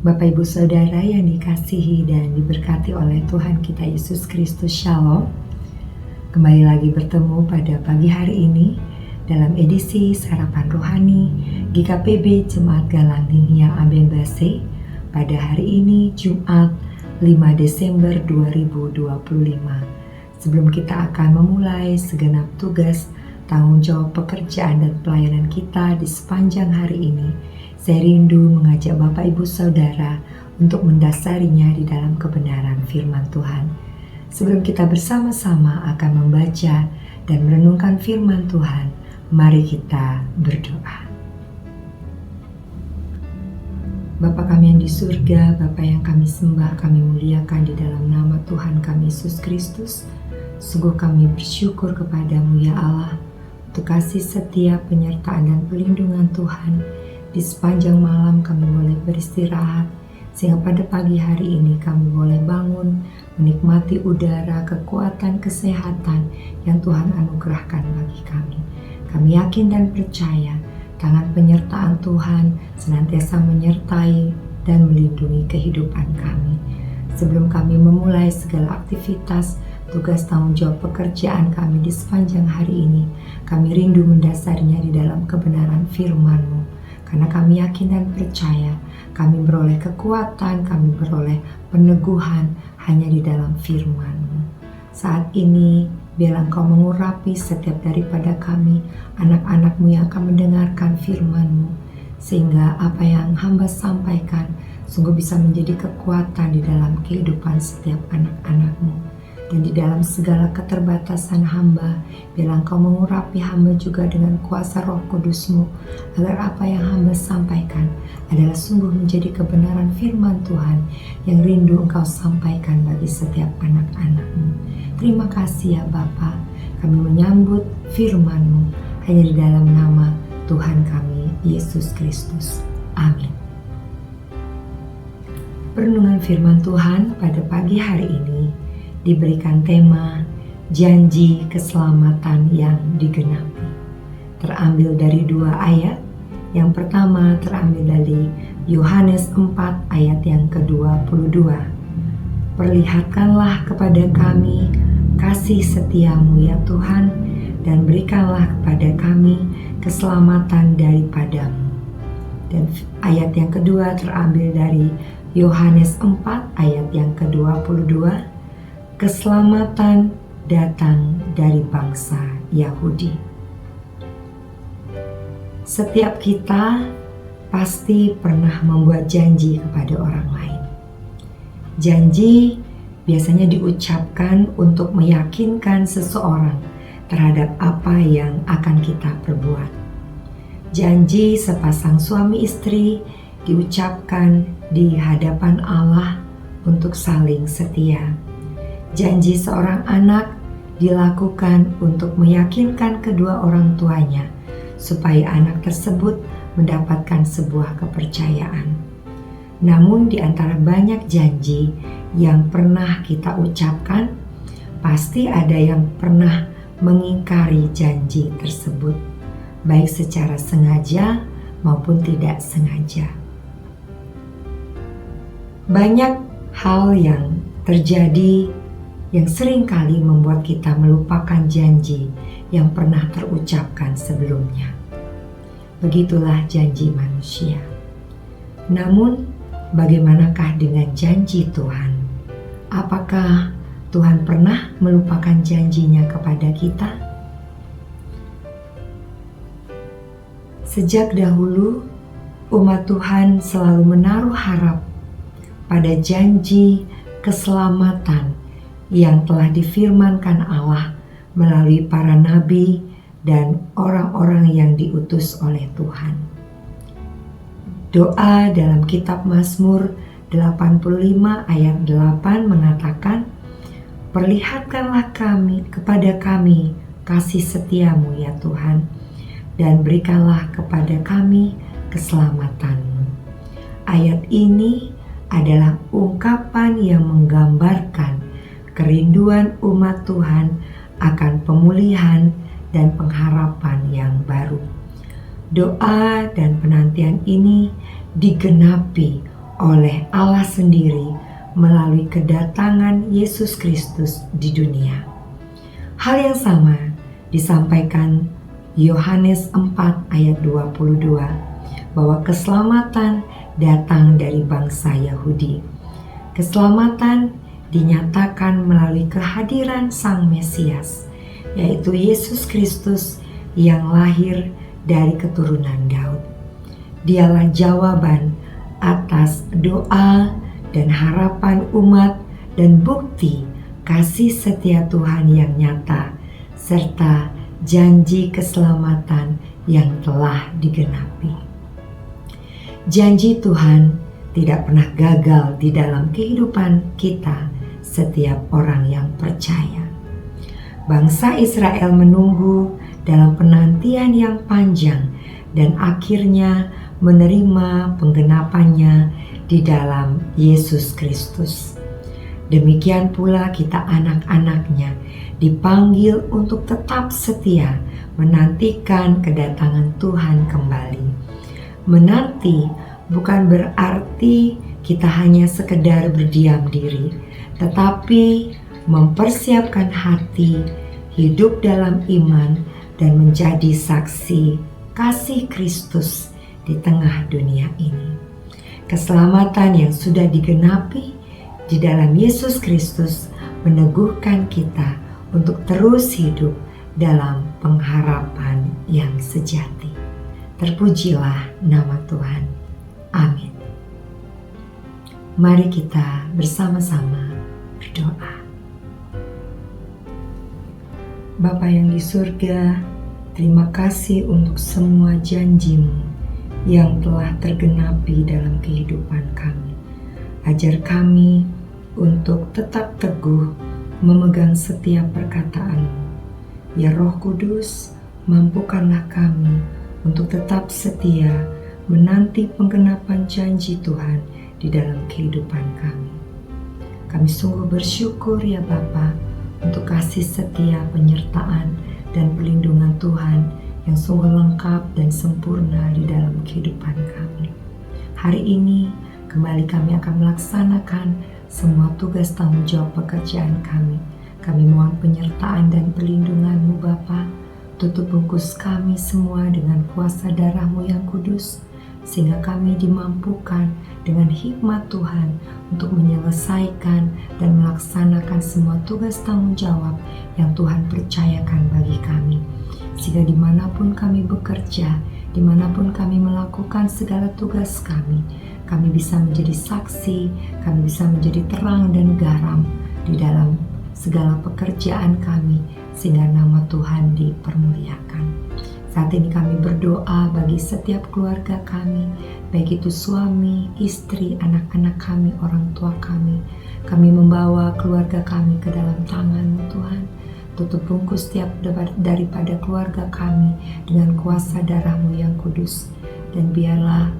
Bapak Ibu Saudara yang dikasihi dan diberkati oleh Tuhan kita Yesus Kristus, Shalom. Kembali lagi bertemu pada pagi hari ini dalam edisi Sarapan Rohani GKPB Jemaat Galang Ninghyang Ambenbase pada hari ini Jumat 5 Desember 2025. Sebelum kita akan memulai segenap tugas, tanggung jawab pekerjaan dan pelayanan kita di sepanjang hari ini, saya rindu mengajak Bapak Ibu Saudara untuk mendasarinya di dalam kebenaran firman Tuhan. Sebelum kita bersama-sama akan membaca dan merenungkan firman Tuhan, mari kita berdoa. Bapa kami yang di surga, Bapa yang kami sembah, kami muliakan di dalam nama Tuhan kami Yesus Kristus. Sungguh kami bersyukur kepadamu ya Allah, untuk kasih setia, penyertaan dan perlindungan Tuhan. Di sepanjang malam kami boleh beristirahat, sehingga pada pagi hari ini kami boleh bangun, menikmati udara, kekuatan, kesehatan yang Tuhan anugerahkan bagi kami. Kami yakin dan percaya tangan penyertaan Tuhan senantiasa menyertai dan melindungi kehidupan kami. Sebelum kami memulai segala aktivitas, tugas tanggung jawab pekerjaan kami di sepanjang hari ini, kami rindu mendasarinya di dalam kebenaran firman-Mu. Karena kami yakin dan percaya, kami beroleh kekuatan, kami beroleh peneguhan hanya di dalam firman-Mu. Saat ini, biarlah Engkau mengurapi setiap daripada kami, anak-anak-Mu yang akan mendengarkan firman-Mu, sehingga apa yang hamba sampaikan sungguh bisa menjadi kekuatan di dalam kehidupan setiap anak-anak-Mu. Dan di dalam segala keterbatasan hamba, biarlah Engkau mengurapi hamba juga dengan kuasa Roh Kudus-Mu, agar apa yang hamba sampaikan adalah sungguh menjadi kebenaran firman Tuhan yang rindu Engkau sampaikan bagi setiap anak-anak-Mu. Terima kasih ya Bapa, kami menyambut firman-Mu hanya di dalam nama Tuhan kami, Yesus Kristus. Amin. Perenungan firman Tuhan pada pagi hari ini diberikan tema janji keselamatan yang digenapi. Terambil dari 2 ayat. Yang pertama terambil dari Yohanes 4 ayat yang ke-22. Perlihatkanlah kepada kami kasih setia-Mu ya Tuhan, dan berikanlah kepada kami keselamatan daripada-Mu. Dan ayat yang kedua terambil dari Yohanes 4 ayat yang ke-22. Keselamatan datang dari bangsa Yahudi. Setiap kita pasti pernah membuat janji kepada orang lain. Janji biasanya diucapkan untuk meyakinkan seseorang terhadap apa yang akan kita perbuat. Janji sepasang suami istri diucapkan di hadapan Allah untuk saling setia. Janji seorang anak dilakukan untuk meyakinkan kedua orang tuanya supaya anak tersebut mendapatkan sebuah kepercayaan. Namun di antara banyak janji yang pernah kita ucapkan, pasti ada yang pernah mengingkari janji tersebut, baik secara sengaja maupun tidak sengaja. Banyak hal yang terjadi yang seringkali membuat kita melupakan janji yang pernah terucapkan sebelumnya. Begitulah janji manusia. Namun, bagaimanakah dengan janji Tuhan? Apakah Tuhan pernah melupakan janjinya kepada kita? Sejak dahulu, umat Tuhan selalu menaruh harap pada janji keselamatan yang telah difirmankan Allah melalui para nabi dan orang-orang yang diutus oleh Tuhan. Doa dalam kitab Mazmur 85 ayat 8 mengatakan, perlihatkanlah kepada kami kasih setia-Mu ya Tuhan, dan berikanlah kepada kami keselamatan-Mu. Ayat ini adalah ungkapan yang menggambarkan kerinduan umat Tuhan akan pemulihan dan pengharapan yang baru. Doa dan penantian ini digenapi oleh Allah sendiri melalui kedatangan Yesus Kristus di dunia. Hal yang sama disampaikan Yohanes 4 ayat 22 bahwa keselamatan datang dari bangsa Yahudi. Keselamatan dinyatakan melalui kehadiran Sang Mesias, yaitu Yesus Kristus yang lahir dari keturunan Daud. Dialah jawaban atas doa dan harapan umat dan bukti kasih setia Tuhan yang nyata serta janji keselamatan yang telah digenapi. Janji Tuhan tidak pernah gagal di dalam kehidupan kita setiap orang yang percaya. Bangsa Israel menunggu dalam penantian yang panjang dan akhirnya menerima penggenapannya di dalam Yesus Kristus. Demikian pula kita anak-anaknya dipanggil untuk tetap setia menantikan kedatangan Tuhan kembali. Menanti bukan berarti kita hanya sekedar berdiam diri, tetapi mempersiapkan hati, hidup dalam iman, dan menjadi saksi kasih Kristus di tengah dunia ini. Keselamatan yang sudah digenapi di dalam Yesus Kristus meneguhkan kita untuk terus hidup dalam pengharapan yang sejati. Terpujilah nama Tuhan. Amin. Mari kita bersama-sama berdoa. Bapa yang di surga, terima kasih untuk semua janji-Mu yang telah tergenapi dalam kehidupan kami. Ajar kami untuk tetap teguh memegang setiap perkataan-Mu. Ya Roh Kudus, mampukanlah kami untuk tetap setia menanti penggenapan janji Tuhan di dalam kehidupan kami. Kami sungguh bersyukur ya Bapa untuk kasih setia, penyertaan, dan perlindungan Tuhan yang sungguh lengkap dan sempurna di dalam kehidupan kami. Hari ini kembali kami akan melaksanakan semua tugas tanggung jawab pekerjaan kami. Kami mohon penyertaan dan perlindungan-Mu Bapa. Tutup bungkus kami semua dengan kuasa darah-Mu yang kudus, sehingga kami dimampukan dengan hikmat Tuhan untuk menyelesaikan dan melaksanakan semua tugas tanggung jawab yang Tuhan percayakan bagi kami. Sehingga dimanapun kami bekerja, dimanapun kami melakukan segala tugas kami bisa menjadi saksi, kami bisa menjadi terang dan garam di dalam segala pekerjaan kami, sehingga nama Tuhan dipermuliakan. Saat ini kami berdoa bagi setiap keluarga kami, baik itu suami, istri, anak-anak kami, orang tua kami. Kami membawa keluarga kami ke dalam tangan-Mu Tuhan. Tutup bungkus setiap daripada keluarga kami dengan kuasa darah-Mu yang kudus. Dan biarlah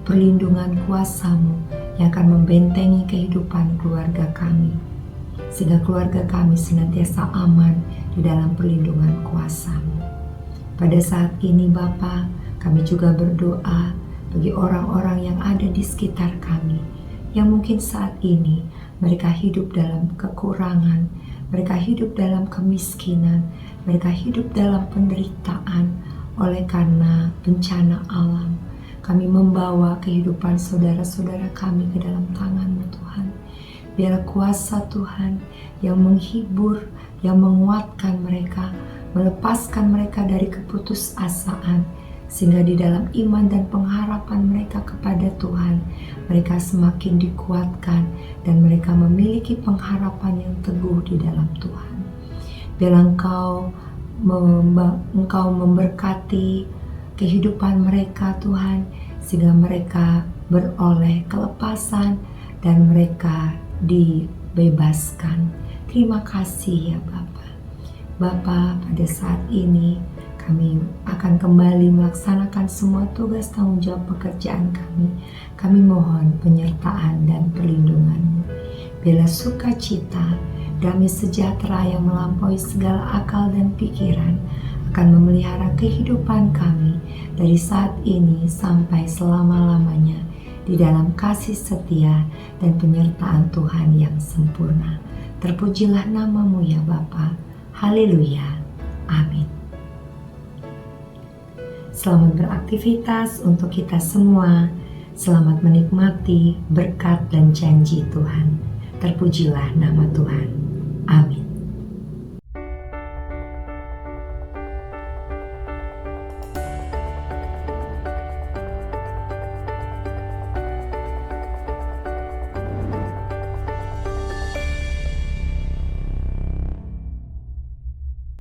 perlindungan kuasa-Mu yang akan membentengi kehidupan keluarga kami, sehingga keluarga kami senantiasa aman di dalam perlindungan kuasa-Mu. Pada saat ini Bapa, kami juga berdoa bagi orang-orang yang ada di sekitar kami, yang mungkin saat ini mereka hidup dalam kekurangan, mereka hidup dalam kemiskinan, mereka hidup dalam penderitaan oleh karena bencana alam. Kami membawa kehidupan saudara-saudara kami ke dalam tangan-Mu Tuhan. Biarlah kuasa Tuhan yang menghibur, yang menguatkan mereka, melepaskan mereka dari keputusasaan, sehingga di dalam iman dan pengharapan mereka kepada Tuhan, mereka semakin dikuatkan dan mereka memiliki pengharapan yang teguh di dalam Tuhan. Biarlah Engkau memberkati kehidupan mereka Tuhan, sehingga mereka beroleh kelepasan dan mereka dibebaskan. Terima kasih ya Bapa. Bapa, pada saat ini kami akan kembali melaksanakan semua tugas tanggung jawab pekerjaan kami. Kami mohon penyertaan dan perlindungan-Mu. Biarlah sukacita, damai sejahtera yang melampaui segala akal dan pikiran akan memelihara kehidupan kami dari saat ini sampai selama-lamanya. di dalam kasih setia dan penyertaan Tuhan yang sempurna. Terpujilah nama-Mu ya Bapa. Haleluya. Amin. Selamat beraktivitas untuk kita semua. Selamat menikmati berkat dan janji Tuhan. Terpujilah nama Tuhan. Amin.